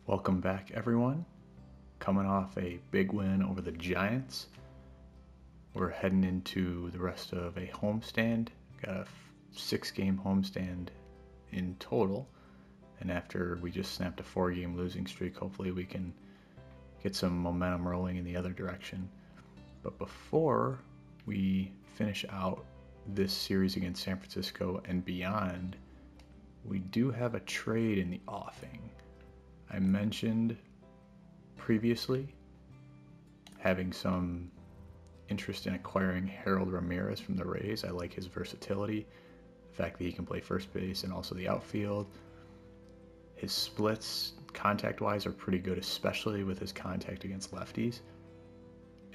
Welcome back, everyone. Coming off a big win over the Giants. We're heading into the rest of a homestand. Got a 6-game homestand in total. And after we just snapped a 4-game losing streak, hopefully we can get some momentum rolling in the other direction. But before we finish out this series against San Francisco and beyond, we do have a trade in the offing. I mentioned previously having some interest in acquiring Harold Ramirez from the Rays. I like his versatility, the fact that he can play first base and also the outfield. His splits, contact-wise, are pretty good, especially with his contact against lefties.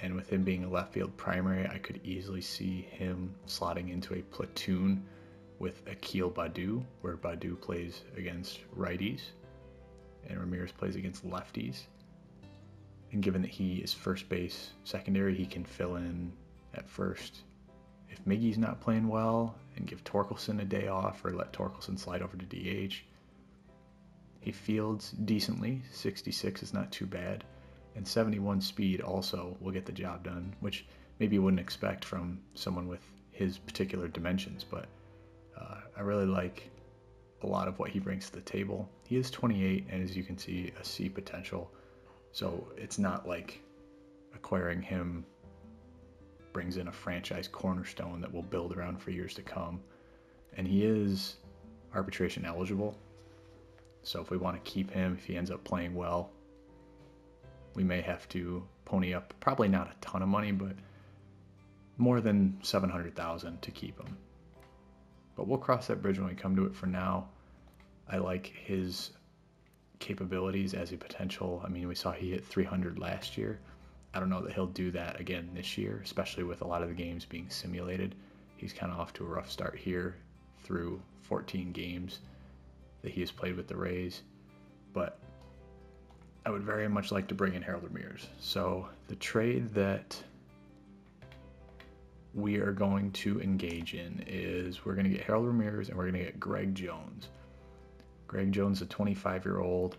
And with him being a left field primary, I could easily see him slotting into a platoon with Akil Baddoo, where Baddoo plays against righties and Ramirez plays against lefties. And given that he is first base secondary, he can fill in at first if Miggy's not playing well and give Torkelson a day off or let Torkelson slide over to DH. He fields decently. 66 is not too bad. And 71 speed also will get the job done, which maybe you wouldn't expect from someone with his particular dimensions, but I really like a lot of what he brings to the table. He is 28, and as you can see, a C potential. So it's not like acquiring him brings in a franchise cornerstone that will build around for years to come. And he is arbitration eligible. So if we want to keep him, if he ends up playing well, we may have to pony up probably not a ton of money, but more than $700,000 to keep him. But we'll cross that bridge when we come to it. For now, I like his capabilities as a potential. I mean, we saw he hit 300 last year. I don't know that he'll do that again this year, especially with a lot of the games being simulated. He's kind of off to a rough start here through 14 games that he has played with the Rays. But I would very much like to bring in Harold Ramirez. So the trade that we are going to engage in is we're going to get Harold Ramirez and we're going to get Greg Jones. Greg Jones, a 25-year-old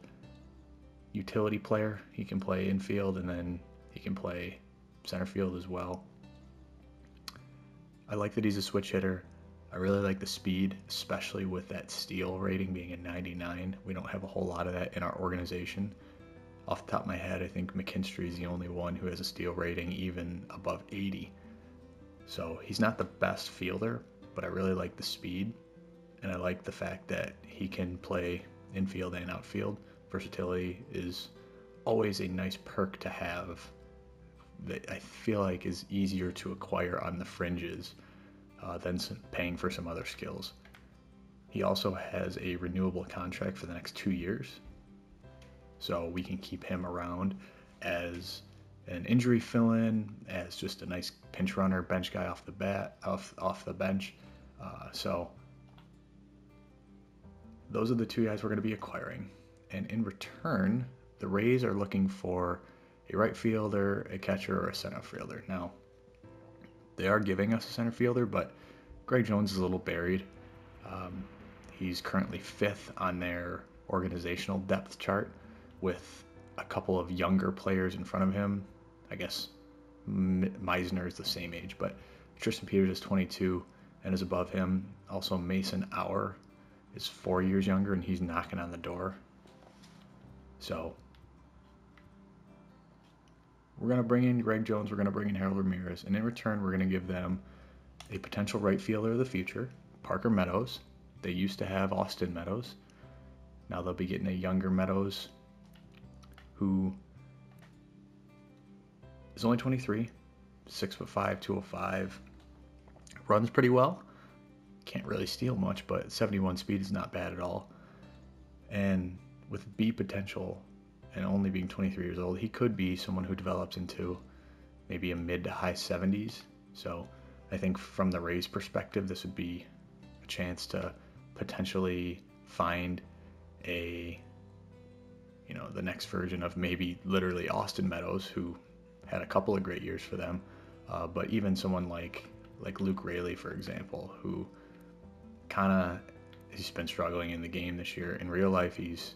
utility player. He can play infield and then he can play center field as well. I like that he's a switch hitter. I really like the speed, especially with that steal rating being a 99. We don't have a whole lot of that in our organization. Off the top of my head, I think McKinstry is the only one who has a steal rating even above 80. So he's not the best fielder, but I really like the speed. And I like the fact that he can play infield and outfield. Versatility is always a nice perk to have that I feel like is easier to acquire on the fringes than paying for some other skills. He also has a renewable contract for the next 2 years. So we can keep him around as an injury fill-in, as just a nice pinch runner, bench guy off the bench. So those are the two guys we're going to be acquiring. And in return, the Rays are looking for a right fielder, a catcher, or a center fielder. Now, they are giving us a center fielder, but Greg Jones is a little buried. He's currently 5th on their organizational depth chart with a couple of younger players in front of him. I guess Meisner is the same age, but Tristan Peters is 22 and is above him. Also, Mason Auer is 4 years younger, and he's knocking on the door. So we're going to bring in Greg Jones, we're going to bring in Harold Ramirez, and in return, we're going to give them a potential right fielder of the future, Parker Meadows. They used to have Austin Meadows. Now they'll be getting a younger Meadows who is only 23, 6'5", 205, runs pretty well. Can't really steal much, but 71 speed is not bad at all. And with B potential and only being 23 years old, he could be someone who develops into maybe a mid to high 70s. So I think from the Rays' perspective, this would be a chance to potentially find the next version of maybe literally Austin Meadows, who had a couple of great years for them. But even someone like Luke Raley, for example, who he's been struggling in the game this year. In real life, he's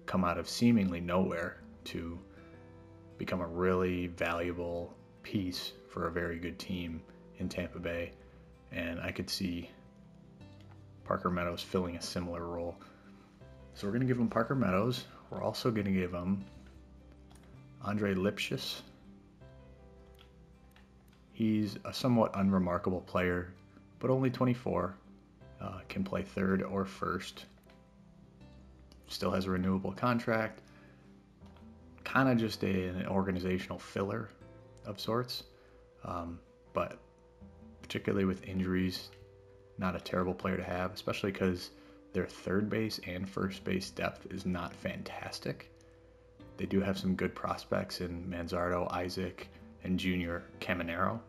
come out of seemingly nowhere to become a really valuable piece for a very good team in Tampa Bay. And I could see Parker Meadows filling a similar role. So we're going to give him Parker Meadows. We're also going to give him Andre Lipschitz. He's a somewhat unremarkable player, but only 24. Can play third or first. Still has a renewable contract. Kind of just an organizational filler of sorts. But particularly with injuries, not a terrible player to have, especially because their third base and first base depth is not fantastic. They do have some good prospects in Manzardo, Isaac, and Junior Caminero,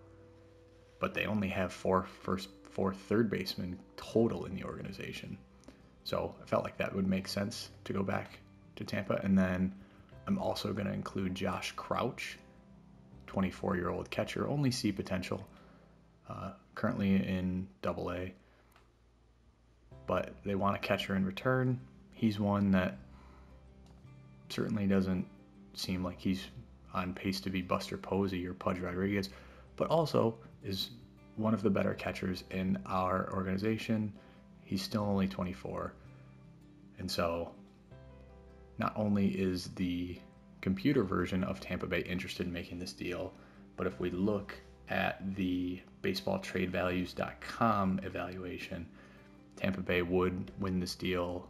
but they only have four third basemen total in the organization. So I felt like that would make sense to go back to Tampa. And then I'm also going to include Josh Crouch, 24-year-old catcher, only C potential, currently in Double-A. But they want a catcher in return. He's one that certainly doesn't seem like he's on pace to be Buster Posey or Pudge Rodriguez, but also is one of the better catchers in our organization. He's still only 24. And so not only is the computer version of Tampa Bay interested in making this deal, but if we look at the baseballtradevalues.com evaluation, Tampa Bay would win this deal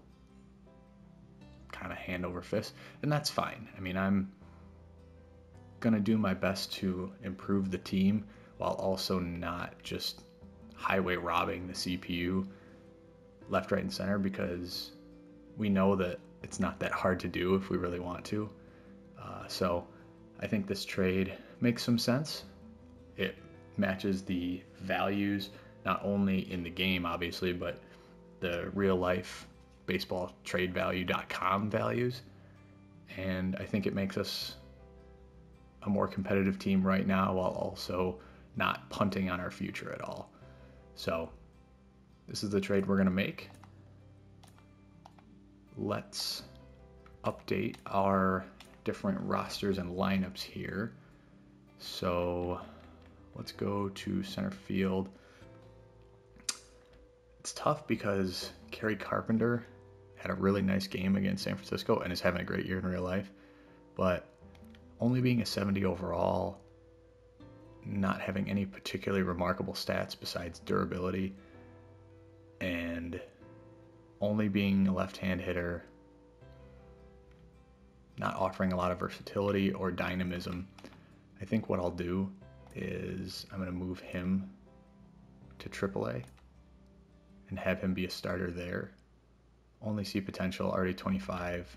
kind of hand over fist, and that's fine. I mean, I'm going to do my best to improve the team while also not just highway robbing the CPU left, right, and center, because we know that it's not that hard to do if we really want to. So I think this trade makes some sense. It matches the values, not only in the game, obviously, but the real life baseballtradevalue.com values. And I think it makes us a more competitive team right now while also not punting on our future at all. So this is the trade we're going to make. Let's update our different rosters and lineups here. So let's go to center field. It's tough because Kerry Carpenter had a really nice game against San Francisco and is having a great year in real life, but only being a 70 overall, not having any particularly remarkable stats besides durability, and only being a left-hand hitter, not offering a lot of versatility or dynamism. I think what I'll do is I'm going to move him to AAA and have him be a starter there. Only see potential, already 25.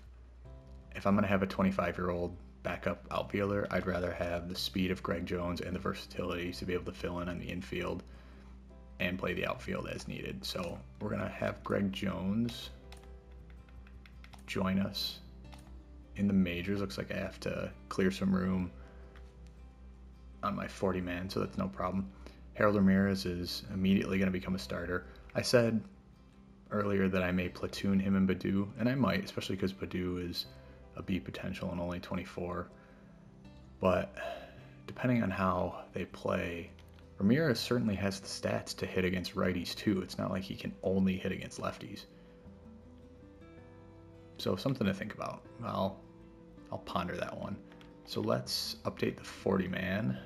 If I'm going to have a 25-year-old backup outfielder, I'd rather have the speed of Greg Jones and the versatility to be able to fill in on the infield and play the outfield as needed. So we're going to have Greg Jones join us in the majors. Looks like I have to clear some room on my 40-man, so that's no problem. Harold Ramirez is immediately going to become a starter. I said earlier that I may platoon him and Baddoo, and I might, especially because Baddoo is a B potential and only 24. But depending on how they play, Ramirez certainly has the stats to hit against righties too. It's not like he can only hit against lefties. So something to think about. I'll ponder that one. So let's update the 40-man.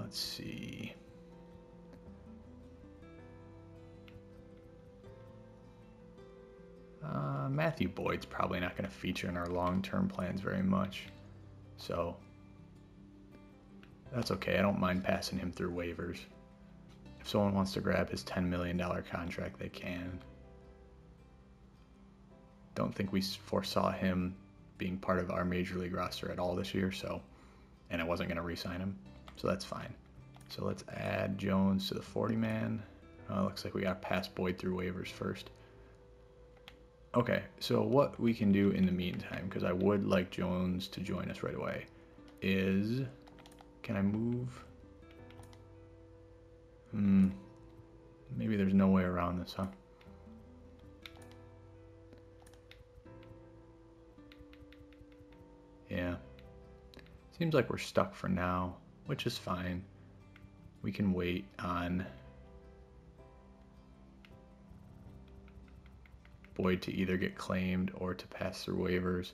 Let's see. Matthew Boyd's probably not going to feature in our long-term plans very much. So that's okay. I don't mind passing him through waivers. If someone wants to grab his $10 million contract, they can. Don't think we foresaw him being part of our major league roster at all this year, and I wasn't going to re-sign him, so that's fine. So let's add Jones to the 40-man. Looks like we got to pass Boyd through waivers first. Okay, so what we can do in the meantime, because I would like Jones to join us right away, is, can I move? Maybe there's no way around this, huh? Seems like we're stuck for now, which is fine. We can wait on Boyd to either get claimed or to pass through waivers.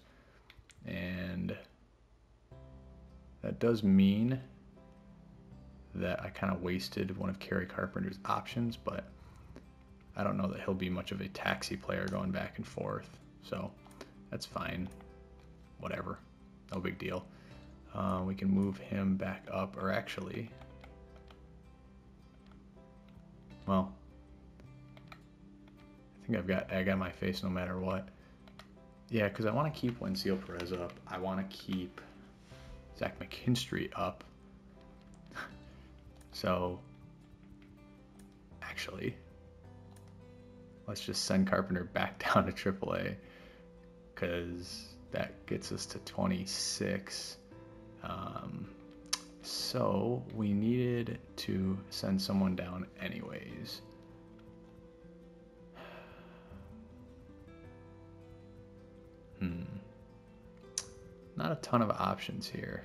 And that does mean that I kind of wasted one of Kerry Carpenter's options, but I don't know that he'll be much of a taxi player going back and forth. So that's fine. Whatever. No big deal. We can move him back up, or actually, well, I think I've got egg on my face no matter what. Yeah, because I want to keep Wensil Perez up. I want to keep Zach McKinstry up. So, actually, let's just send Carpenter back down to AAA, because that gets us to 26. So we needed to send someone down anyways. Not a ton of options here.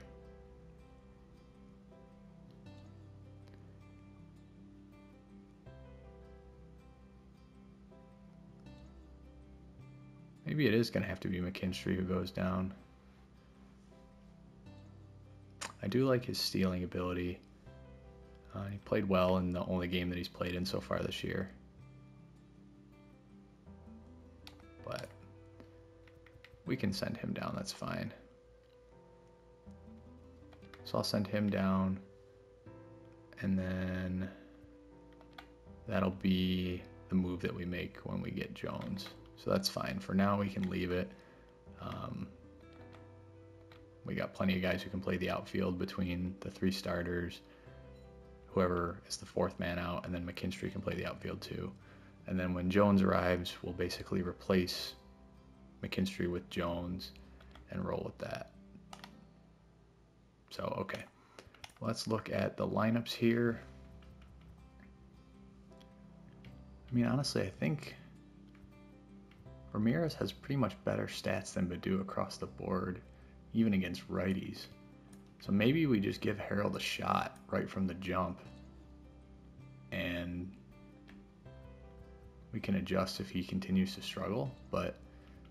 Maybe it is going to have to be McKinstry who goes down. I do like his stealing ability. He played well in the only game that he's played in so far this year. But we can send him down, that's fine. So I'll send him down, and then that'll be the move that we make when we get Jones. So that's fine. For now, we can leave it. We got plenty of guys who can play the outfield between the three starters, whoever is the fourth man out, and then McKinstry can play the outfield too. And then when Jones arrives, we'll basically replace McKinstry with Jones and roll with that. So, okay. Let's look at the lineups here. I mean, honestly, I think Ramirez has pretty much better stats than Baddoo across the board, even against righties. So maybe we just give Harold a shot right from the jump, and we can adjust if he continues to struggle, but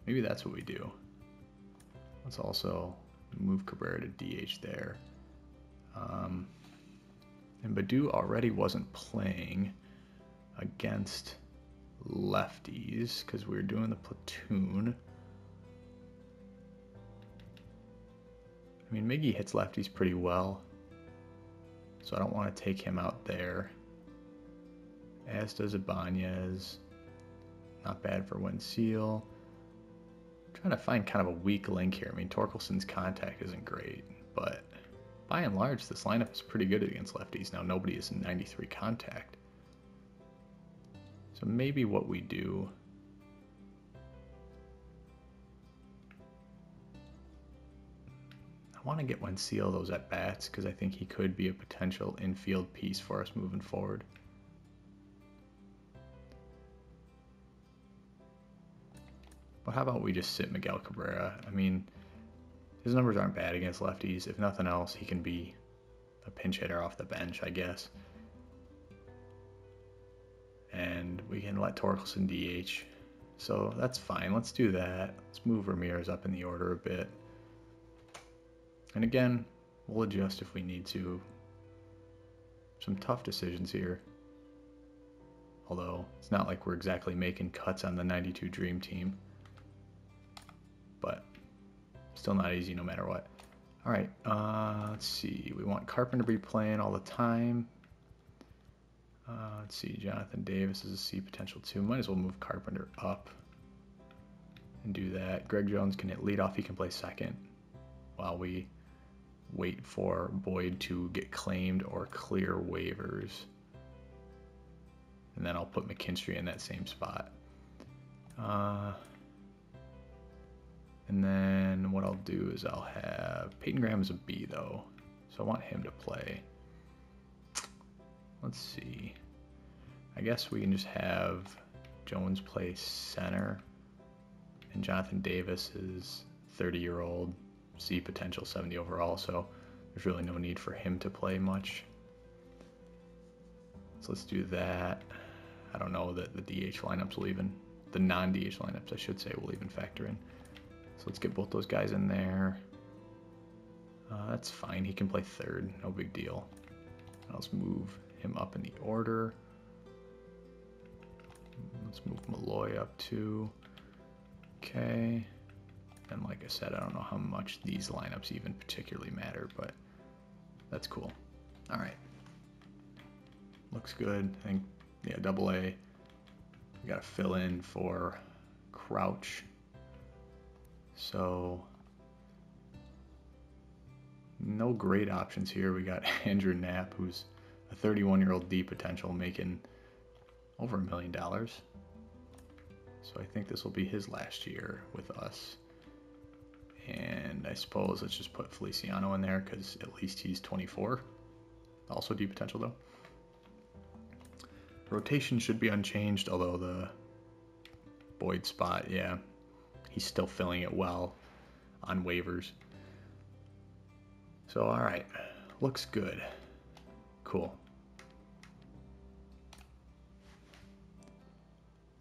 maybe that's what we do. Let's also move Cabrera to DH there. And Baddoo already wasn't playing against lefties because we were doing the platoon. I mean, Miggy hits lefties pretty well, so I don't want to take him out there. As does Ibanez. Not bad for Wensil. Trying to find kind of a weak link here. I mean, Torkelson's contact isn't great, but by and large, this lineup is pretty good against lefties. Now, nobody is in 93 contact. So maybe what we do, I want to get Wensil those at bats because I think he could be a potential infield piece for us moving forward. But how about we just sit Miguel Cabrera? I mean, his numbers aren't bad against lefties. If nothing else, he can be a pinch hitter off the bench, I guess. And we can let Torkelson DH. So that's fine. Let's do that. Let's move Ramirez up in the order a bit. And again, we'll adjust if we need to. Some tough decisions here. Although, it's not like we're exactly making cuts on the 92 Dream Team. But still not easy no matter what. All right, let's see. We want Carpenter to be playing all the time. Let's see, Jonathan Davis is a C potential too. Might as well move Carpenter up and do that. Greg Jones can hit leadoff. He can play second while we wait for Boyd to get claimed or clear waivers. And then I'll put McKinstry in that same spot. And then what I'll do is I'll have Peyton Graham as a B though, so I want him to play. Let's see. I guess we can just have Jones play center, and Jonathan Davis is 30-year-old, C potential, 70 overall, so there's really no need for him to play much. So let's do that. I don't know that the DH lineups will even, the non-DH lineups I should say, will even factor in. So let's get both those guys in there. That's fine, he can play third, no big deal. Let's move him up in the order. Let's move Malloy up too. Okay. And like I said, I don't know how much these lineups even particularly matter, but that's cool. All right. Looks good. I think, yeah, double A. We got to fill in for Crouch. So, no great options here. We got Andrew Knapp, who's a 31-year-old D potential, making over $1 million. So I think this will be his last year with us. And I suppose let's just put Feliciano in there because at least he's 24. Also D potential though. Rotation should be unchanged, although the Boyd spot, yeah, he's still filling it well on waivers. So all right, looks good. Cool.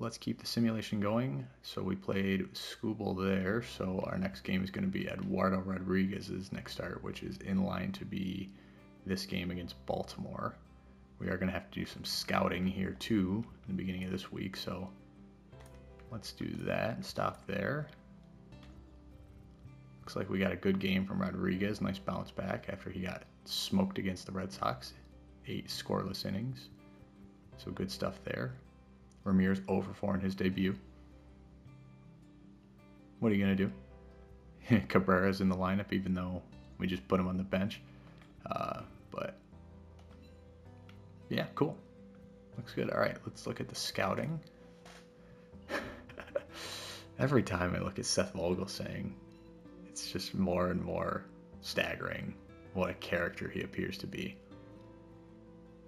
Let's keep the simulation going. So we played Scooble there, so our next game is going to be Eduardo Rodriguez's next start, which is in line to be this game against Baltimore. We are going to have to do some scouting here too in the beginning of this week, so let's do that and stop there. Looks like we got a good game from Rodriguez. Nice bounce back after he got smoked against the Red Sox. 8 scoreless innings. So good stuff there. Ramirez 0-for-4 in his debut. What are you going to do? Cabrera's in the lineup even though we just put him on the bench. But yeah, cool. Looks good. All right, let's look at the scouting. Every time I look at Seth Vogelsang, it's just more and more staggering what a character he appears to be.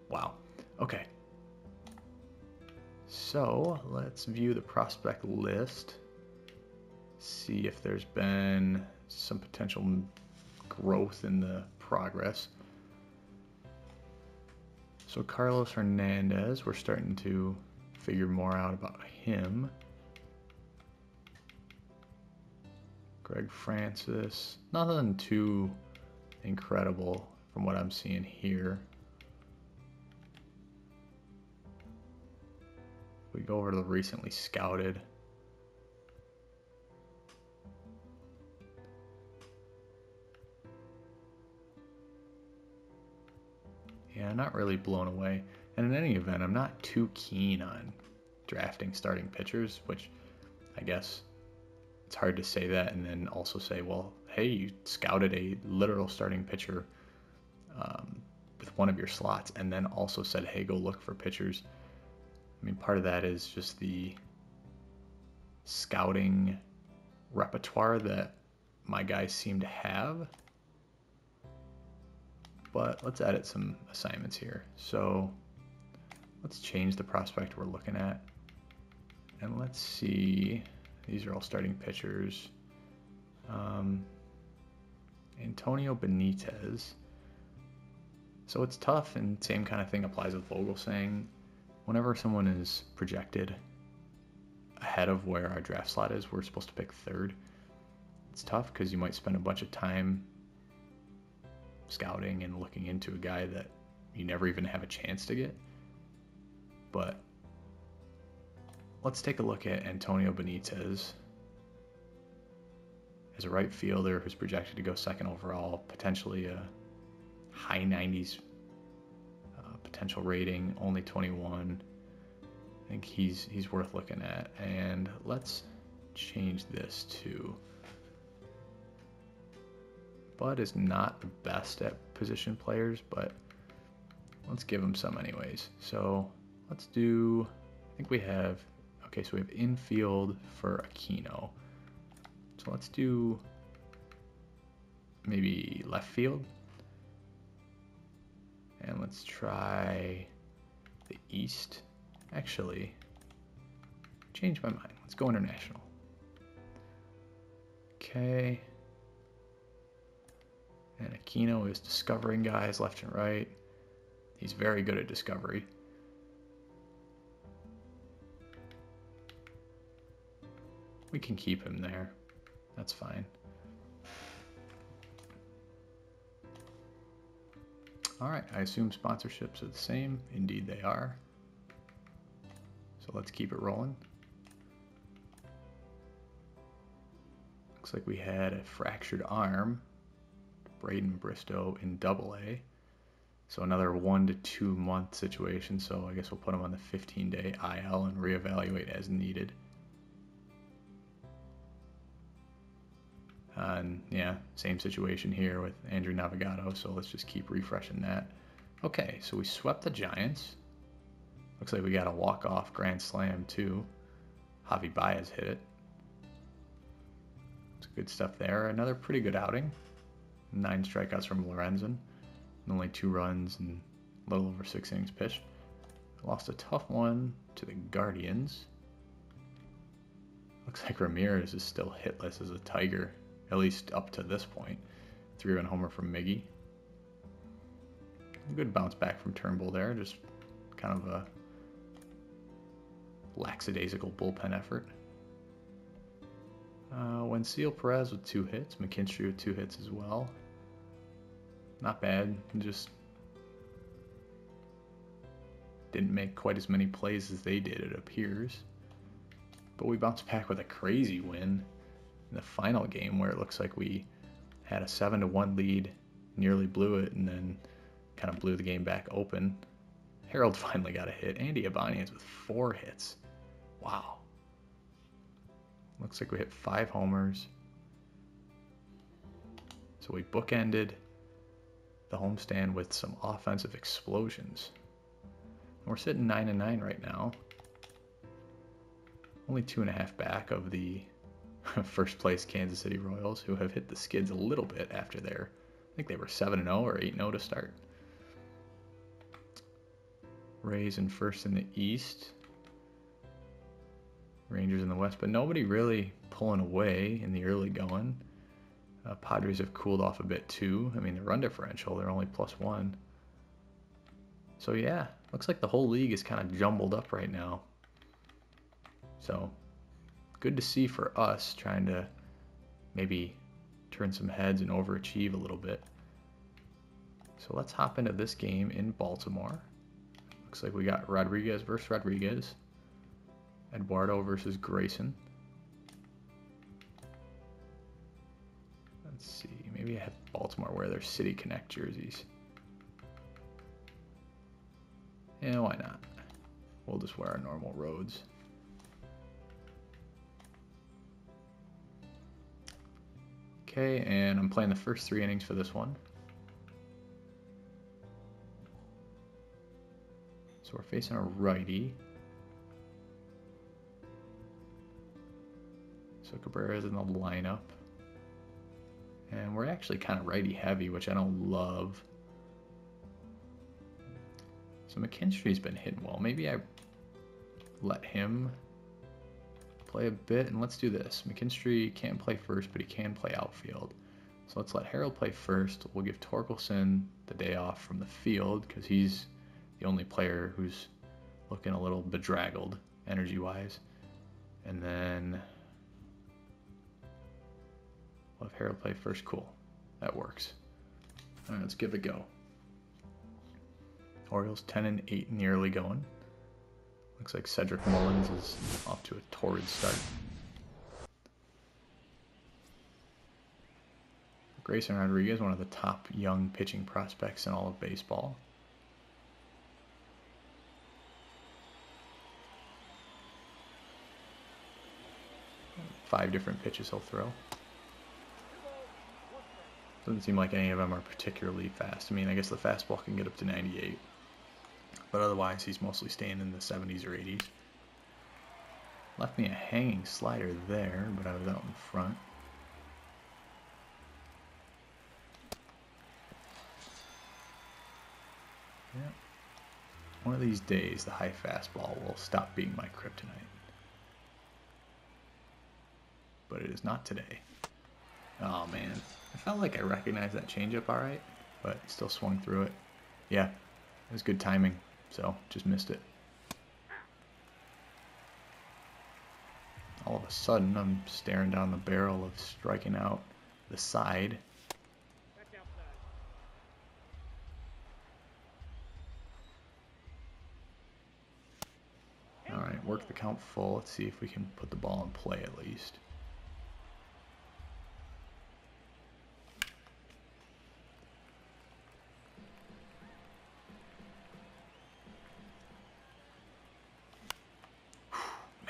Wow. Okay. So let's view the prospect list. See if there's been some potential growth in the progress. So Carlos Hernandez, we're starting to figure more out about him. Greg Francis, nothing too incredible from what I'm seeing here. We go over to the recently scouted. Yeah, not really blown away. And in any event, I'm not too keen on drafting starting pitchers, which I guess it's hard to say that and then also say, well, hey, you scouted a literal starting pitcher with one of your slots and then also said, hey, go look for pitchers. I mean, part of that is just the scouting repertoire that my guys seem to have. But let's edit some assignments here. So let's change the prospect we're looking at. And let's see, these are all starting pitchers. Antonio Benitez. So it's tough, and same kind of thing applies with Vogelsang. Whenever someone is projected ahead of where our draft slot is, we're supposed to pick third. It's tough because you might spend a bunch of time scouting and looking into a guy that you never even have a chance to get. But let's take a look at Antonio Benitez as a right fielder who's projected to go second overall, potentially a high 90s potential rating, only 21. I think he's worth looking at. And let's change this to Bud is not the best at position players, but let's give him some anyways. So let's do, I think we have, okay, so we have infield for Aquino. So let's do maybe left field. And let's try the East. Actually, change my mind. Let's go international. Okay. Aquino is discovering guys left and right. He's very good at discovery. We can keep him there. That's fine. Alright, I assume sponsorships are the same. Indeed they are. So let's keep it rolling. Looks like we had a fractured arm. Braden Bristow in AA. So another 1 to 2 month situation. So I guess we'll put him on the 15-day IL and reevaluate as needed. And yeah, same situation here with Andrew Navigato, so let's just keep refreshing that. Okay, so we swept the Giants. Looks like we got a walk-off grand slam too. Javi Baez hit it. It's good stuff there. Another pretty good outing. 9 strikeouts from Lorenzen. Only 2 runs and a little over 6 innings pitched. Lost a tough one to the Guardians. Looks like Ramirez is still hitless as a Tiger. At least up to this point. 3-run homer from Miggy. A good bounce back from Turnbull there. Just kind of a lackadaisical bullpen effort. Wenceel Perez with 2 hits. McKinstry with 2 hits as well. Not bad. Just didn't make quite as many plays as they did, it appears. But we bounced back with a crazy win in the final game where it looks like we had a 7-1 lead, nearly blew it, and then kind of blew the game back open. Harold finally got a hit. Andy Ibanez with 4 hits. Wow. Looks like we hit 5 homers. So we bookended the homestand with some offensive explosions. We're sitting 9-9 right now. Only 2.5 back of the first place Kansas City Royals, who have hit the skids a little bit after their, I think they were 7-0 or 8-0 to start. Rays in first in the East. Rangers in the West, but nobody really pulling away in the early going. Padres have cooled off a bit too. I mean, the run differential, they're only +1. So yeah, looks like the whole league is kind of jumbled up right now. So good to see for us, trying to maybe turn some heads and overachieve a little bit. So let's hop into this game in Baltimore. Looks like we got Rodriguez versus Rodriguez. Eduardo versus Grayson. Let's see, maybe I have Baltimore wear their City Connect jerseys. Yeah, why not? We'll just wear our normal roads. Okay, and I'm playing the first 3 innings for this one. So we're facing a righty. So Cabrera's in the lineup. And we're actually kind of righty heavy, which I don't love. So McKinstry's been hitting well. Maybe I let him play a bit, and let's do this. McKinstry can't play first, but he can play outfield. So let's let Harold play first. We'll give Torkelson the day off from the field because he's the only player who's looking a little bedraggled energy-wise. And then we'll have Harold play first. Cool. That works. All right, let's give it a go. Orioles 10-8 in the early going. Looks like Cedric Mullins is off to a torrid start. Grayson Rodriguez, one of the top young pitching prospects in all of baseball. Five different pitches he'll throw. Doesn't seem like any of them are particularly fast. I mean, I guess the fastball can get up to 98. But otherwise, he's mostly staying in the 70s or 80s. Left me a hanging slider there, but I was out in front. Yeah. One of these days, the high fastball will stop being my kryptonite. But it is not today. Oh man, I felt like I recognized that changeup all right, but still swung through it. Yeah, it was good timing, so just missed it. All of a sudden, I'm staring down the barrel of striking out the side. All right, work the count full. Let's see if we can put the ball in play at least.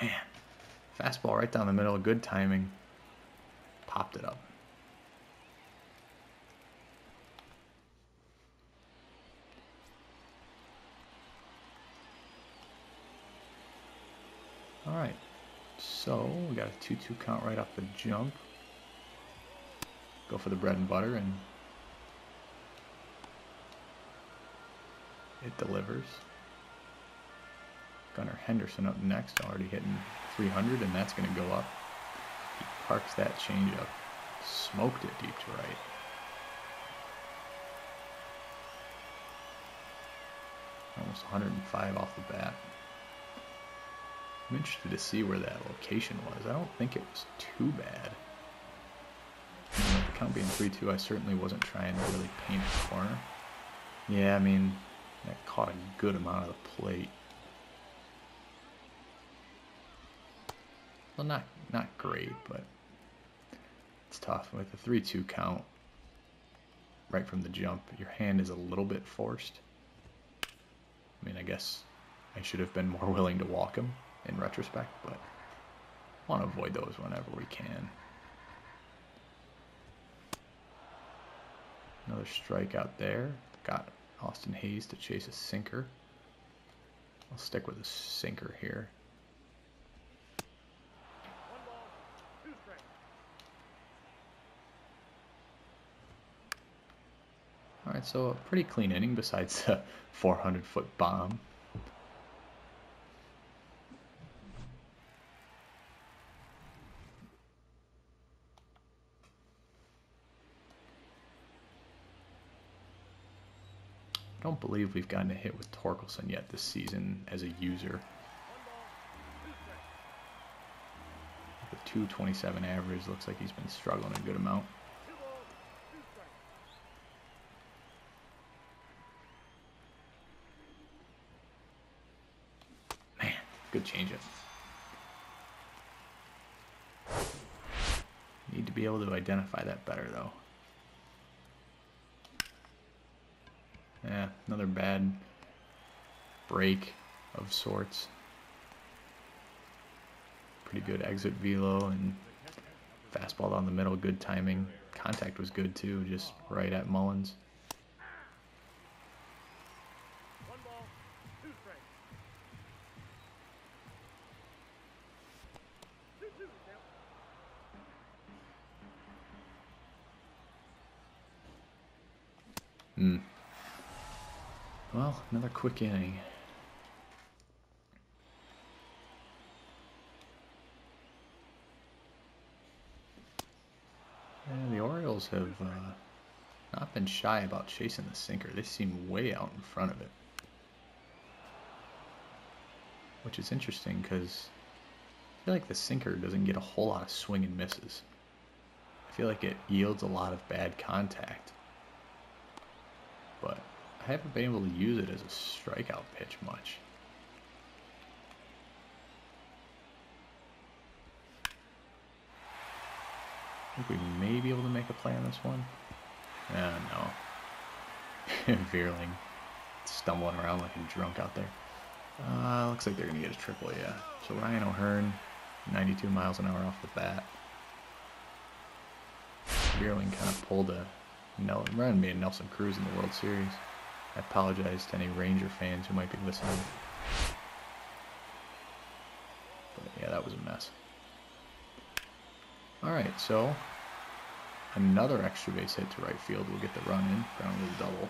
Man, fastball right down the middle, good timing. Popped it up. All right, so we got a 2-2 count right off the jump. Go for the bread and butter, and it delivers. Gunnar Henderson up next, already hitting 300, and that's going to go up. He parks that changeup, smoked it deep to right. Almost 105 off the bat. I'm interested to see where that location was. I don't think it was too bad. With the count being 3-2, I certainly wasn't trying to really paint a corner. Yeah, I mean, that caught a good amount of the plate. Well, not great, but it's tough. With the 3-2 count, right from the jump, your hand is a little bit forced. I mean, I guess I should have been more willing to walk him in retrospect, but I want to avoid those whenever we can. Another strikeout there. Got Austin Hayes to chase a sinker. I'll stick with a sinker here. All right, so a pretty clean inning besides a 400-foot bomb. I don't believe we've gotten a hit with Torkelson yet this season as a user. The 227 average looks like he's been struggling a good amount. Man, good changeup. Need to be able to identify that better though. Yeah, another bad break of sorts. Pretty good exit velo and fastball down the middle, good timing. Contact was good too, just right at Mullins. Well, another quick inning. And the Orioles have not been shy about chasing the sinker. They seem way out in front of it. Which is interesting because I feel like the sinker doesn't get a whole lot of swing and misses. I feel like it yields a lot of bad contact. But I haven't been able to use it as a strikeout pitch much. I think we may be able to make a play on this one. No. Veerling stumbling around like a drunk out there. Looks like they're going to get a triple, yeah. So Ryan O'Hearn, 92 miles an hour off the bat. Veerling kind of pulled a reminded me of Nelson Cruz in the World Series. I apologize to any Ranger fans who might be listening. But yeah, that was a mess. Alright, so another extra base hit to right field will get the run in, ground rule double.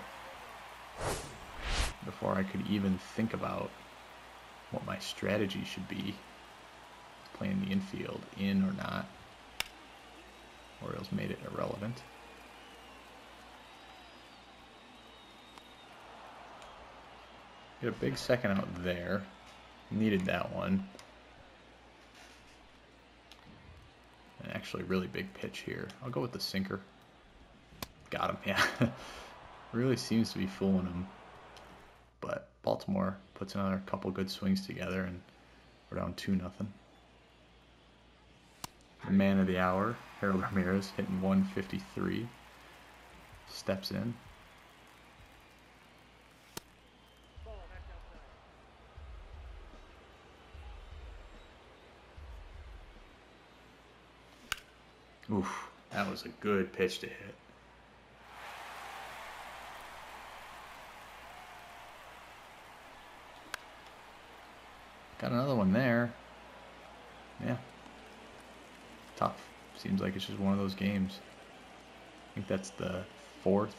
Before I could even think about what my strategy should be, playing the infield in or not. Orioles made it irrelevant. Get a big second out there. Needed that one. An actually really big pitch here. I'll go with the sinker. Got him, yeah. Really seems to be fooling him. But Baltimore puts another couple good swings together and we're down 2-0. The man of the hour, Harold Ramirez, hitting 153. Steps in. Oof, that was a good pitch to hit. Got another one there. Yeah. Tough. Seems like it's just one of those games. I think that's the 4th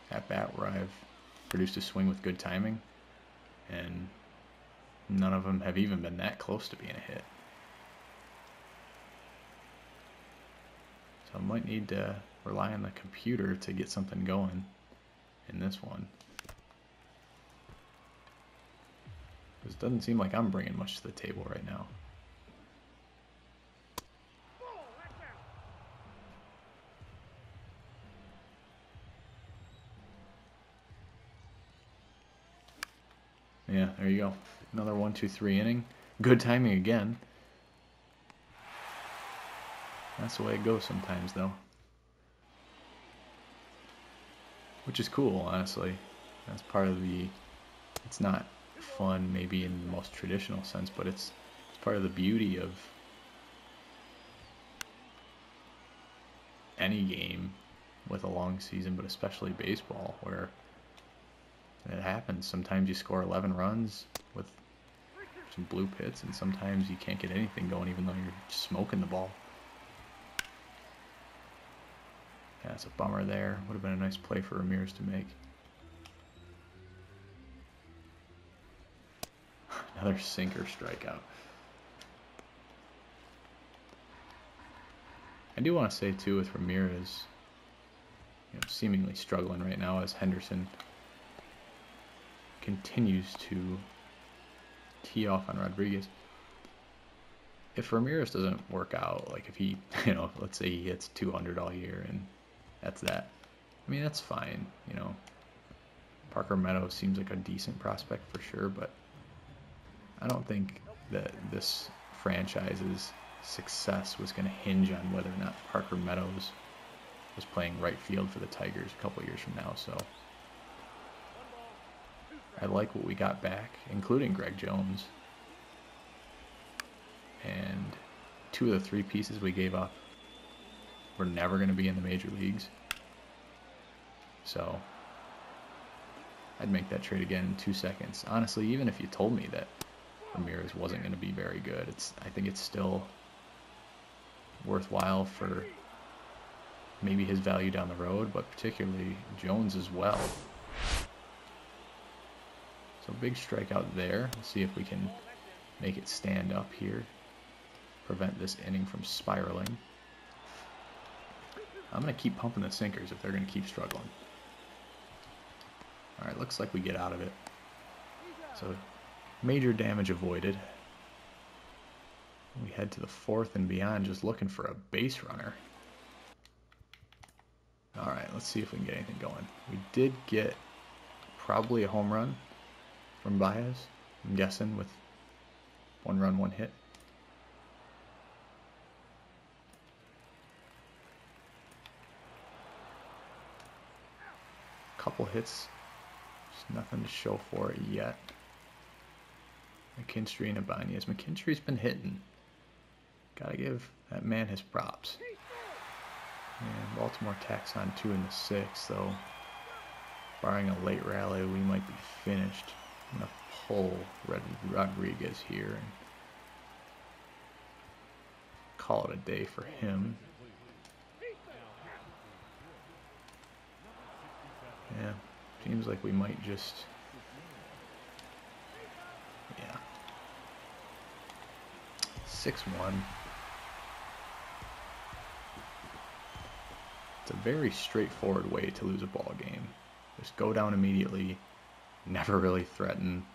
at-bat where I've produced a swing with good timing. And none of them have even been that close to being a hit. So I might need to rely on the computer to get something going in this one. It doesn't seem like I'm bringing much to the table right now. Yeah, there you go. Another 1-2-3 inning. Good timing again. That's the way it goes sometimes, though. Which is cool, honestly. That's part of the... It's not fun, maybe in the most traditional sense, but it's part of the beauty of any game with a long season, but especially baseball, where it happens. Sometimes you score 11 runs with some blue pits, and sometimes you can't get anything going even though you're smoking the ball. Yeah, it's a bummer there. Would have been a nice play for Ramirez to make. Another sinker strikeout. I do want to say too with Ramirez, seemingly struggling right now as Henderson continues to tee off on Rodriguez. If Ramirez doesn't work out, like if he, let's say he hits 200 all year and that's that. I mean, that's fine, Parker Meadows seems like a decent prospect for sure, but I don't think that this franchise's success was going to hinge on whether or not Parker Meadows was playing right field for the Tigers a couple years from now. So I like what we got back, including Greg Jones. And 2 of the 3 pieces we gave up were never going to be in the major leagues. So I'd make that trade again in 2 seconds. Honestly, even if you told me that Ramirez wasn't going to be very good, I think it's still worthwhile for maybe his value down the road, but particularly Jones as well. So big strikeout there. Let's see if we can make it stand up here. Prevent this inning from spiraling. I'm going to keep pumping the sinkers if they're going to keep struggling. Alright, looks like we get out of it. So major damage avoided. We head to the 4th and beyond just looking for a base runner. Alright, let's see if we can get anything going. We did get probably a home run from Baez, I'm guessing, with 1 run, 1 hit. Couple hits, just nothing to show for it yet. McKinstry and Ibanez. McKinstry's been hitting. Gotta give that man his props. And Baltimore tacks on 2 in the 6th, so barring a late rally, we might be finished. I'm gonna pull Rodriguez here and call it a day for him. Yeah, seems like we might just... Yeah. 6-1. It's a very straightforward way to lose a ball game. Just go down immediately, never really threaten.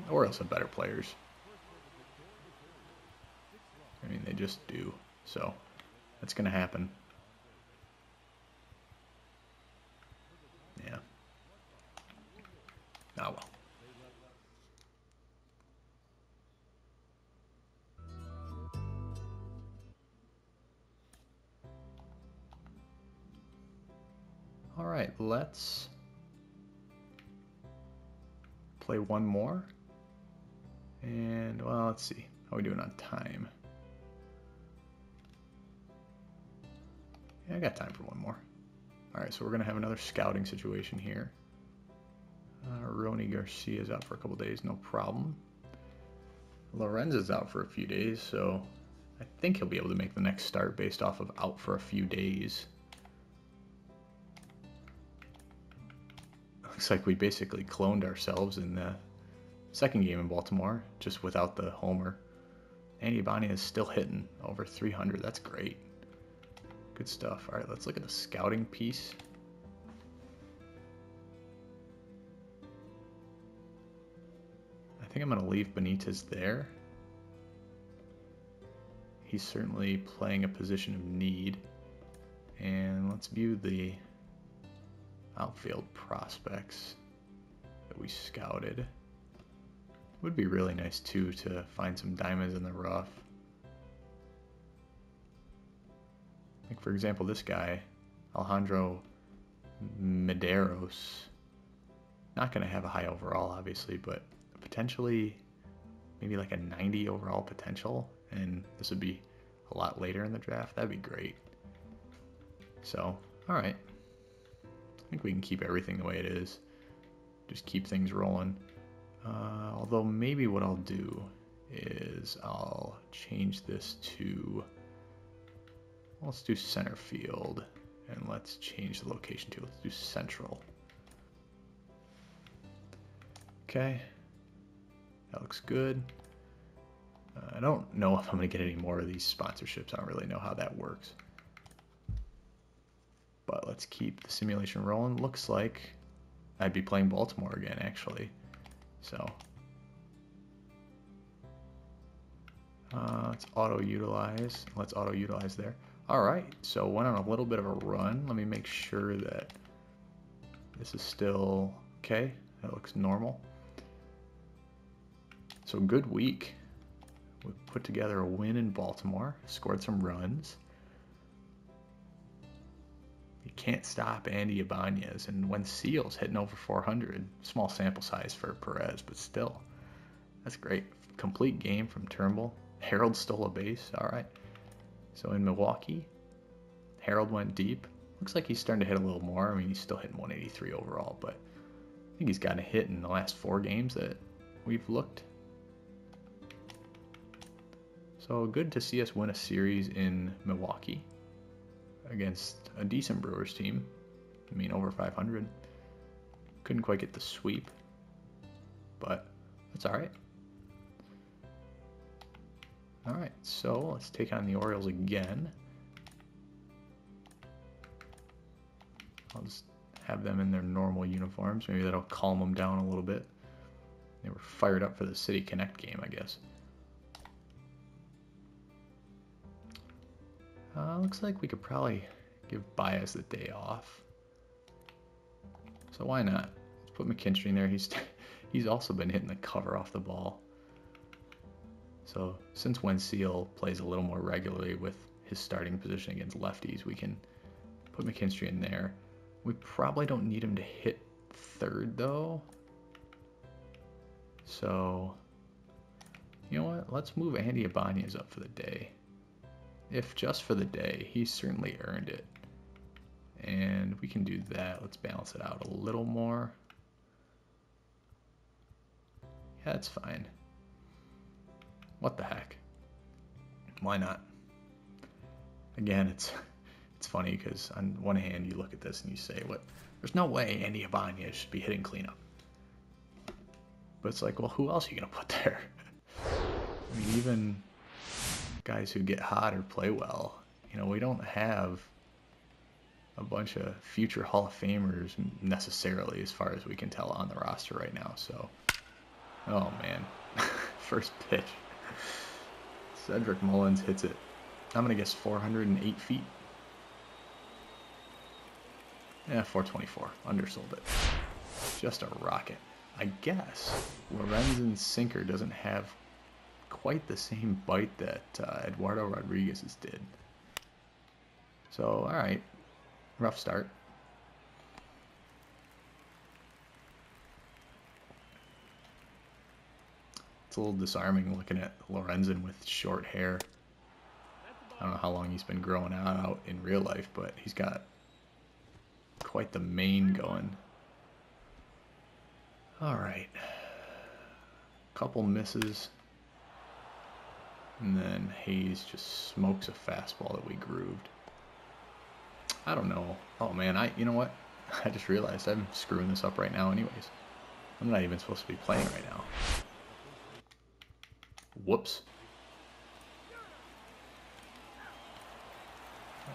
Or else have better players. I mean, they just do. So, that's going to happen. Yeah. Oh well. Alright, let's play one more. And, well, let's see. How are we doing on time? Yeah, I got time for one more. Alright, so we're going to have another scouting situation here. Rony Garcia's out for a couple days, no problem. Lorenza's out for a few days, so I think he'll be able to make the next start based off of out for a few days. Looks like we basically cloned ourselves in the second game in Baltimore, just without the homer. Andy Ibanez is still hitting over 300. That's great. Good stuff. All right, let's look at the scouting piece. I think I'm going to leave Benitez there. He's certainly playing a position of need. And let's view the outfield prospects that we scouted. Would be really nice too to find some diamonds in the rough. Like for example, this guy, Alejandro Medeiros, not going to have a high overall obviously, but potentially maybe like a 90 overall potential, and this would be a lot later in the draft. That'd be great. So, all right. I think we can keep everything the way it is. Just keep things rolling. Although maybe what I'll do is I'll change this to, let's do center field, and let's change the location to, let's do central. Okay, that looks good. I don't know if I'm going to get any more of these sponsorships. I don't really know how that works. But let's keep the simulation rolling. Looks like I'd be playing Baltimore again, actually. So let's auto-utilize. Let's auto-utilize there. All right, so went on a little bit of a run. Let me make sure that this is still okay. That looks normal. So good week. We put together a win in Baltimore, scored some runs. You can't stop Andy Ibanez, and when Seal's hitting over 400, small sample size for Perez, but still, that's great. Complete game from Turnbull. Harold stole a base. All right. So in Milwaukee, Harold went deep. Looks like he's starting to hit a little more. I mean, he's still hitting 183 overall, but I think he's gotten a hit in the last 4 games that we've looked. So good to see us win a series in Milwaukee against a decent Brewers team. I mean, over 500. Couldn't quite get the sweep, but that's all right. All right, so let's take on the Orioles again. I'll just have them in their normal uniforms. Maybe that'll calm them down a little bit. They were fired up for the City Connect game, I guess. Looks like we could probably give Baez the day off. So why not? Let's put McKinstry in there. He's also been hitting the cover off the ball. So since Wensil plays a little more regularly with his starting position against lefties, we can put McKinstry in there. We probably don't need him to hit third though. So, you know what? Let's move Andy Ibanez up for the day. If just for the day, he's certainly earned it. And we can do that. Let's balance it out a little more. Yeah, that's fine. What the heck? Why not? Again, it's funny because on one hand you look at this and you say, "What? There's no way Andy Ibanez should be hitting cleanup." But it's like, well, who else are you gonna put there? I mean, guys who get hot or play well. You know, we don't have a bunch of future Hall of Famers necessarily, as far as we can tell, on the roster right now. So, oh man, first pitch. Cedric Mullins hits it. I'm gonna guess 408 feet. Yeah, 424. Undersold it. Just a rocket. I guess Lorenzen's sinker doesn't have quite the same bite that Eduardo Rodriguez's did. So, alright. Rough start. It's a little disarming looking at Lorenzen with short hair. I don't know how long he's been growing out in real life, but he's got quite the mane going. Alright. Couple misses. And then Hayes just smokes a fastball that we grooved. I don't know. Oh man, you know what? I just realized I'm screwing this up right now anyways. I'm not even supposed to be playing right now. Whoops.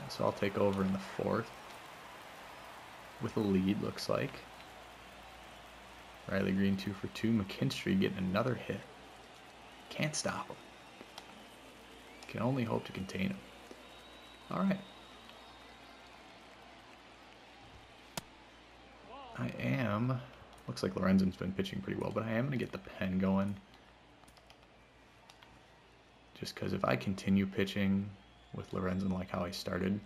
So I'll take over in the fourth with a lead, looks like. Riley Green 2 for 2. McKinstry getting another hit. Can't stop him. Can only hope to contain him. Alright. Looks like Lorenzen's been pitching pretty well, but I am going to get the pen going. Just because if I continue pitching with Lorenzen like how I started,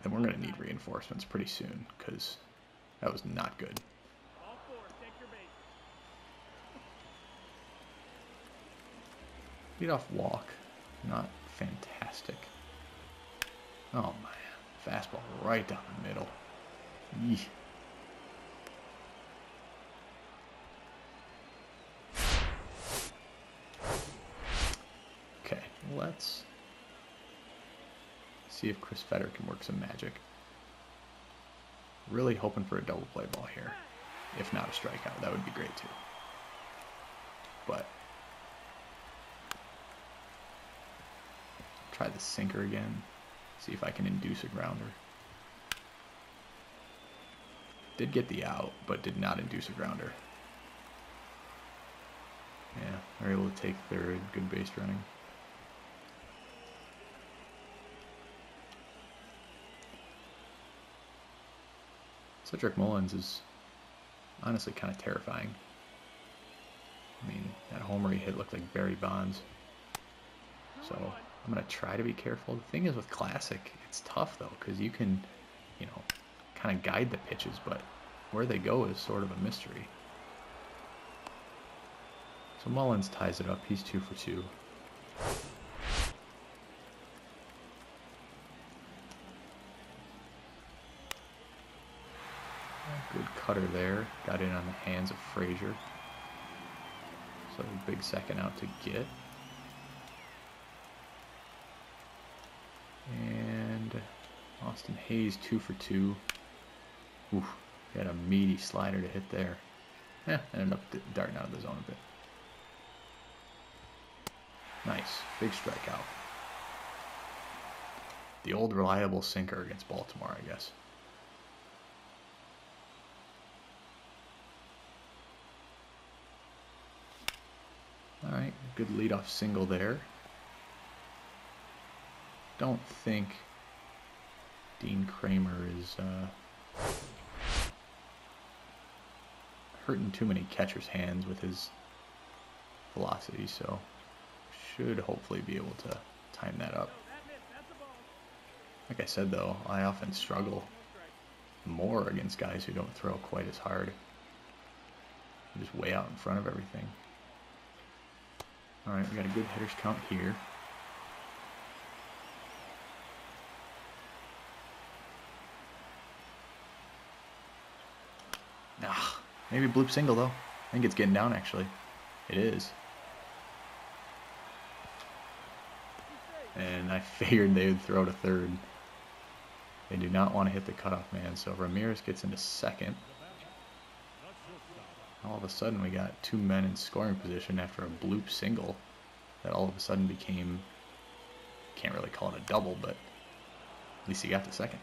then we're going to need reinforcements pretty soon, because that was not good. Lead off walk, not fantastic. Oh man, fastball right down the middle. Eesh. Okay, let's see if Chris Fetter can work some magic. Really hoping for a double play ball here. If not a strikeout, that would be great too. But try the sinker again. See if I can induce a grounder. Did get the out, but did not induce a grounder. Yeah, we're able to take third. Good base running. Cedric Mullins is honestly kind of terrifying. I mean, that homer he hit looked like Barry Bonds. So I'm going to try to be careful. The thing is with Classic, it's tough though, because you can, you know, kind of guide the pitches, but where they go is sort of a mystery. So Mullins ties it up. He's 2 for 2. Good cutter there. Got in on the hands of Frazier. So a big second out to get. And Austin Hayes 2 for 2. Oof, he had a meaty slider to hit there. Ended up darting out of the zone a bit. Nice, big strikeout. The old reliable sinker against Baltimore, I guess. Alright, good leadoff single there. Don't think Dean Kramer is hurting too many catchers' hands with his velocity, so should hopefully be able to time that up. Like I said though, I often struggle more against guys who don't throw quite as hard. They're just way out in front of everything. Alright, we got a good hitters count here. Maybe bloop single though. I think it's getting down actually. It is. And I figured they would throw to third. They do not want to hit the cutoff man, so Ramirez gets into second. All of a sudden we got 2 men in scoring position after a bloop single. that all of a sudden became, can't really call it a double, but at least he got the second.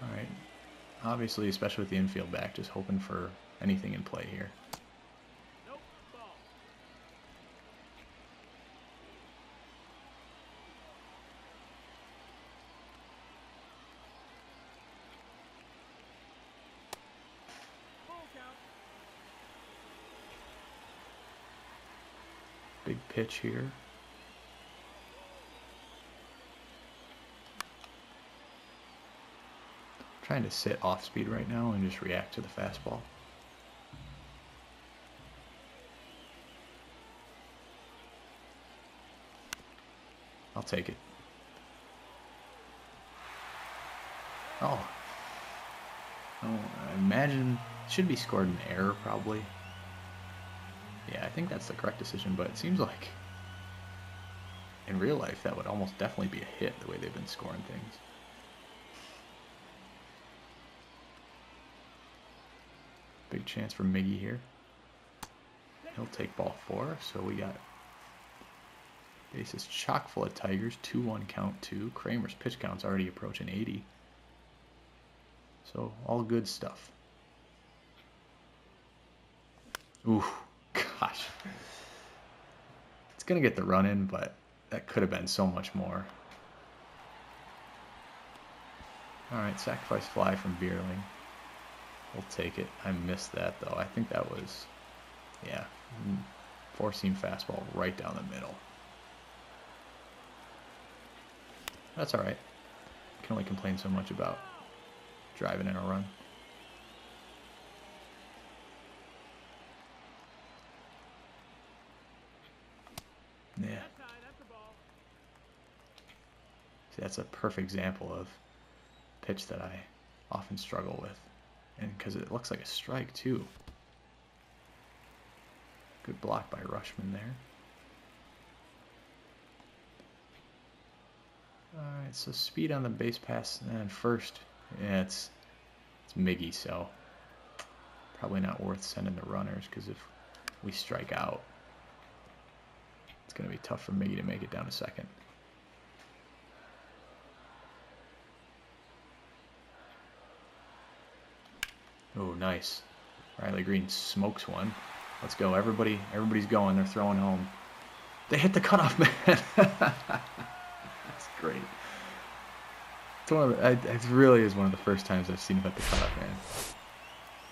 Alright, obviously, especially with the infield back, just hoping for anything in play here. Big pitch here. Trying to sit off speed right now and just react to the fastball. I'll take it. Oh. Oh, I imagine it should be scored in error probably. Yeah, I think that's the correct decision, but it seems like in real life that would almost definitely be a hit the way they've been scoring things. Big chance for Miggy here. He'll take ball 4, so we got bases chock full of Tigers. 2-1 count 2. Kramer's pitch count's already approaching 80. So all good stuff. Ooh, gosh. It's gonna get the run in, but that could have been so much more. Alright, sacrifice fly from Bierling. We'll take it. I missed that though. I think that was, yeah, 4-seam fastball right down the middle. That's alright. Can only complain so much about driving in a run. Yeah. See, that's a perfect example of pitch that I often struggle with. And because it looks like a strike too. Good block by Rushman there. Alright, so speed on the base pass and first. Yeah, it's Miggy, so probably not worth sending the runners, because if we strike out, it's going to be tough for Miggy to make it down to second. Oh, nice. Riley Green smokes one. Let's go. Everybody's going. They're throwing home. They hit the cutoff man. That's great. It's one of the, it really is one of the first times I've seen him hit the cutoff man.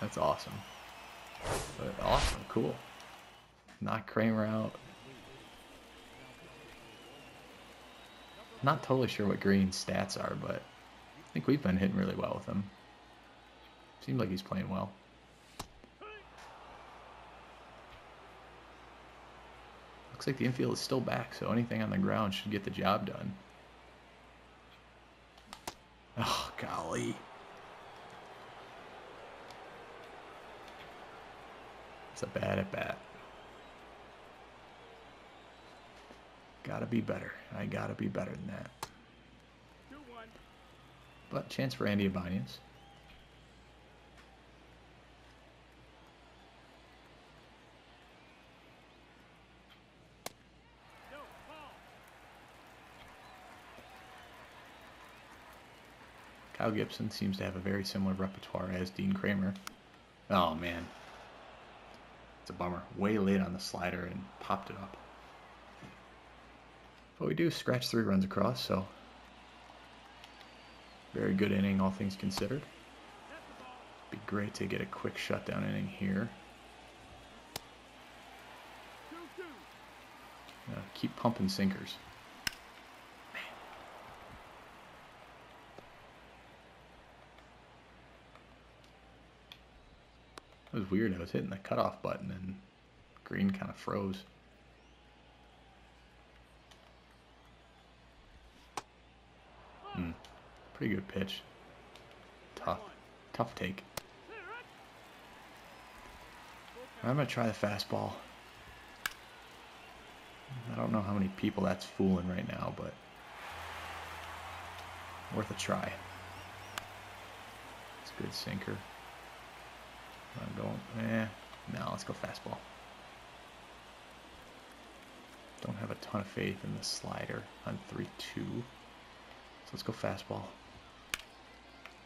That's awesome. But awesome. Cool. Knock Kramer out. Not totally sure what Green's stats are, but I think we've been hitting really well with him. Seems like he's playing well. Looks like the infield is still back, so anything on the ground should get the job done. Oh, golly. It's a bad at bat. Gotta be better. I gotta be better than that. 2-1. But chance for Andy Abanians. Kyle Gibson seems to have a very similar repertoire as Dean Kramer. Oh, man. It's a bummer. Way late on the slider and popped it up. But we do scratch 3 runs across, so very good inning, all things considered. Be great to get a quick shutdown inning here. Keep pumping sinkers. It was weird. I was hitting the cutoff button and Green kind of froze. Pretty good pitch. Tough take. I'm going to try the fastball. I don't know how many people that's fooling right now, but worth a try. It's a good sinker. I'm going, no, let's go fastball. Don't have a ton of faith in the slider on 3-2. So let's go fastball.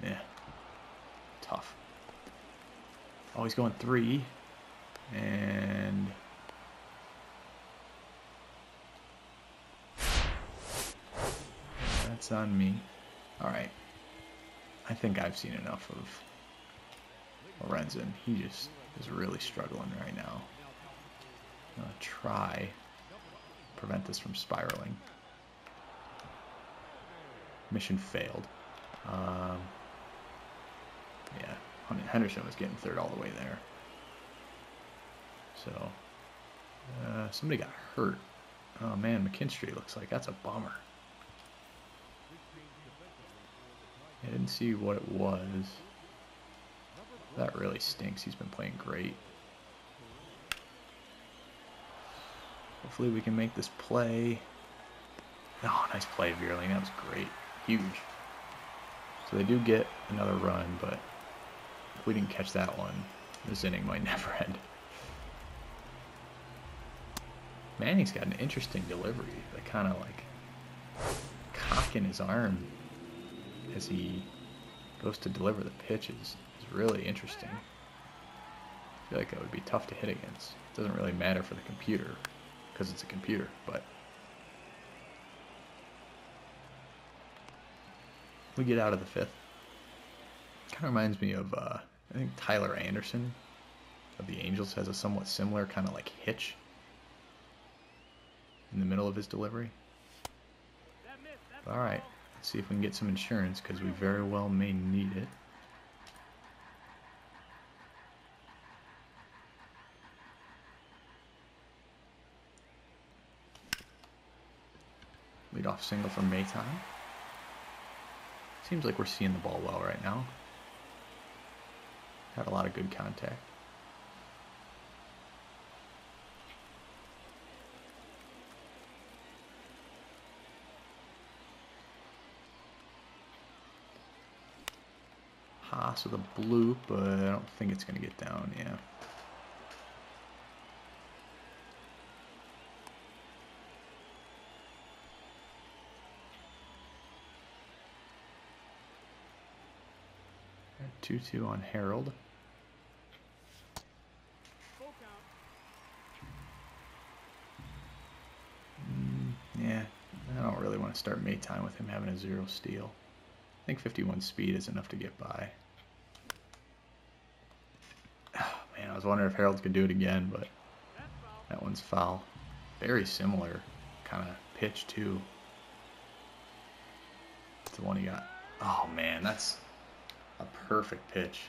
Yeah. Tough. Oh, he's going 3. And that's on me. Alright. I think I've seen enough of Lorenzen. He just is really struggling right now. I'm going to try prevent this from spiraling. Mission failed. Yeah, Henderson was getting third all the way there. So, somebody got hurt. Oh man, McKinstry looks like that's a bummer. I didn't see what it was. That really stinks. He's been playing great. Hopefully we can make this play. Oh, nice play, Veerling. That was great. Huge. So they do get another run, but if we didn't catch that one, this inning might never end. Manning's got an interesting delivery. Like kind of like cocking his arm as he goes to deliver the pitches is really interesting. I feel like that would be tough to hit against. It doesn't really matter for the computer because it's a computer, but we get out of the fifth. Kind of reminds me of, I think Tyler Anderson of the Angels has a somewhat similar kind of like hitch in the middle of his delivery. All right, let's see if we can get some insurance because we very well may need it. Leadoff single from Maytime. Seems like we're seeing the ball well right now. Had a lot of good contact. Haas with a bloop, but I don't think it's going to get down, yeah. At 2-2 on Harold. Yeah, I don't really want to start Maytime with him having a 0 steal. I think 51 speed is enough to get by. Oh, man, I was wondering if Harold could do it again, but that one's foul. Very similar kind of pitch, too. It's the one he got. Oh, man, that's a perfect pitch.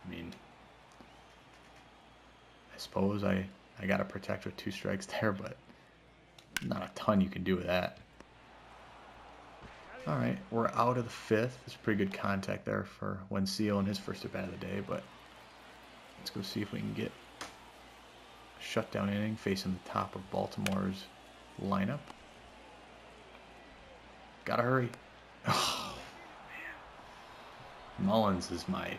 I mean, I suppose I got to protect with 2 strikes there, but not a ton you can do with that. All right, we're out of the fifth. There's pretty good contact there for Wencio in his first at bat of the day, but let's go see if we can get a shutdown inning facing the top of Baltimore's lineup. Gotta hurry. Oh, man. Mullins is my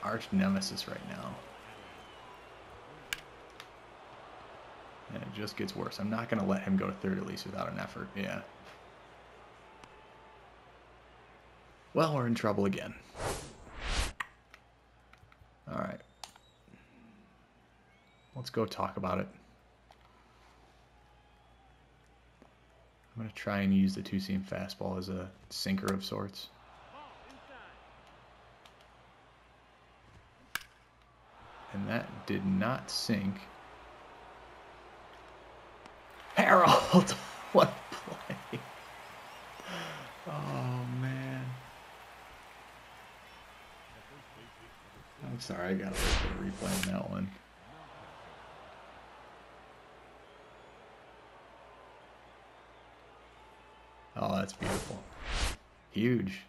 arch nemesis right now. And it just gets worse. I'm not going to let him go to third at least without an effort. Yeah. Well, we're in trouble again. All right. Let's go talk about it. I'm going to try and use the 2-seam fastball as a sinker of sorts. And that did not sink. Harold! What a play! Oh, man. I'm sorry, I gotta wait for the replay on that one. Oh, that's beautiful. Huge.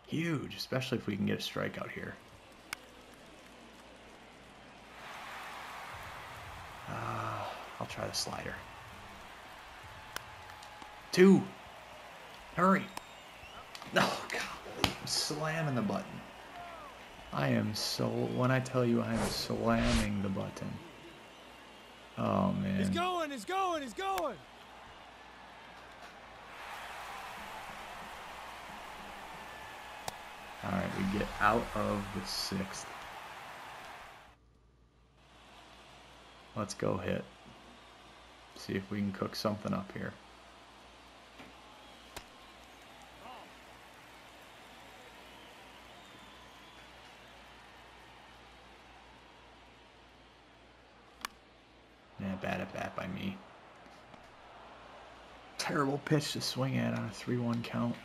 Huge, especially if we can get a strikeout here. I'll try the slider. 2. Hurry. No, golly, I'm slamming the button. I am so, when I tell you I am slamming the button. Oh, man. He's going, he's going, he's going! Alright, we get out of the 6th. Let's go hit. See if we can cook something up here. Yeah, bad at bat by me. Terrible pitch to swing at on a 3-1 count.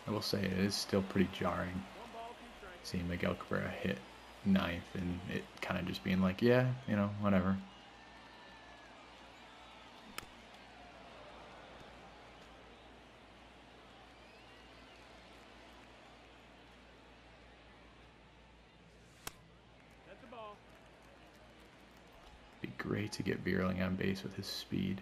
I will say it is still pretty jarring seeing Miguel Cabrera hit 9th and it kind of just being like, yeah, you know, whatever. Be great to get Bierling on base with his speed.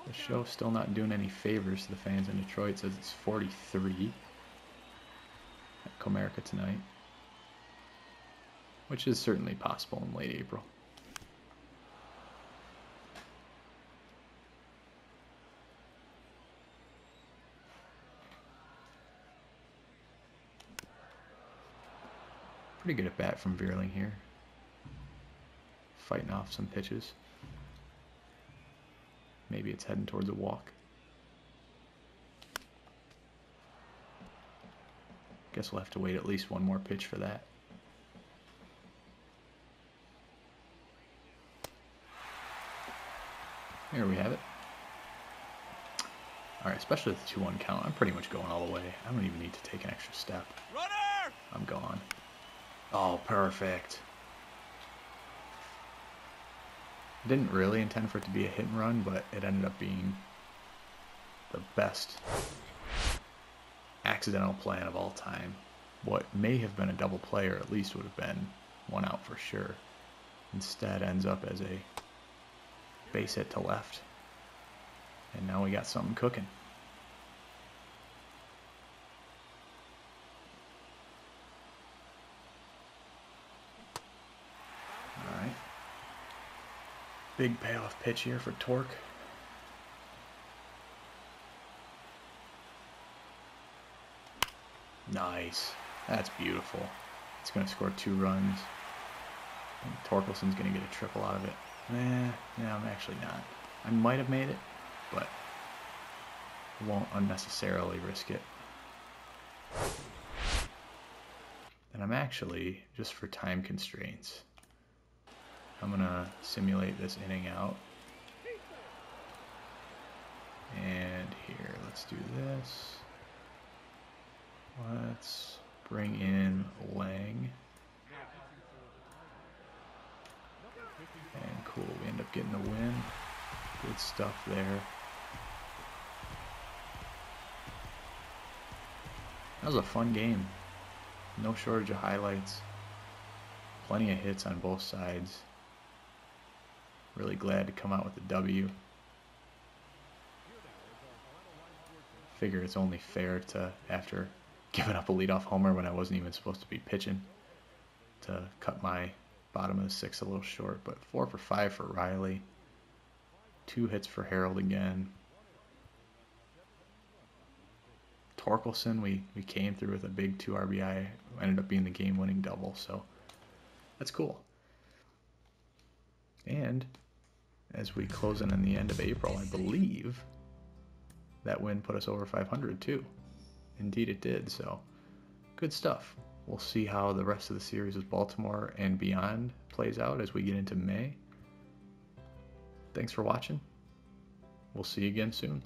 The show's still not doing any favors to the fans in Detroit. It says it's 43 at Comerica tonight, which is certainly possible in late April. Pretty good at bat from Bierling here. Fighting off some pitches. Maybe it's heading towards a walk. Guess we'll have to wait at least one more pitch for that. Here we have it. Alright, especially with the 2-1 count, I'm pretty much going all the way. I don't even need to take an extra step. Runner! I'm gone. Oh, perfect. Didn't really intend for it to be a hit and run, but it ended up being the best accidental plan of all time. What may have been a double play, or at least would have been one out for sure, instead ends up as a base hit to left. And now we got something cooking. Alright. Big payoff pitch here for Torque. Nice. That's beautiful. It's going to score 2 runs. And Torkelson's going to get a triple out of it. No, I'm actually not. I might have made it, but I won't unnecessarily risk it. And I'm actually, just for time constraints, I'm going to simulate this inning out. And here, let's do this. Let's bring in Lang. And cool, we end up getting the win. Good stuff there. That was a fun game. No shortage of highlights. Plenty of hits on both sides. Really glad to come out with the W. Figure it's only fair to, after giving up a leadoff homer when I wasn't even supposed to be pitching, to cut my bottom of the 6th a little short. But 4 for 5 for Riley. 2 hits for Harold again. Torkelson, we came through with a big 2 RBI. Ended up being the game-winning double, so that's cool. And as we close in on the end of April, I believe that win put us over 500 too. Indeed it did, so good stuff. We'll see how the rest of the series with Baltimore and beyond plays out as we get into May. Thanks for watching. We'll see you again soon.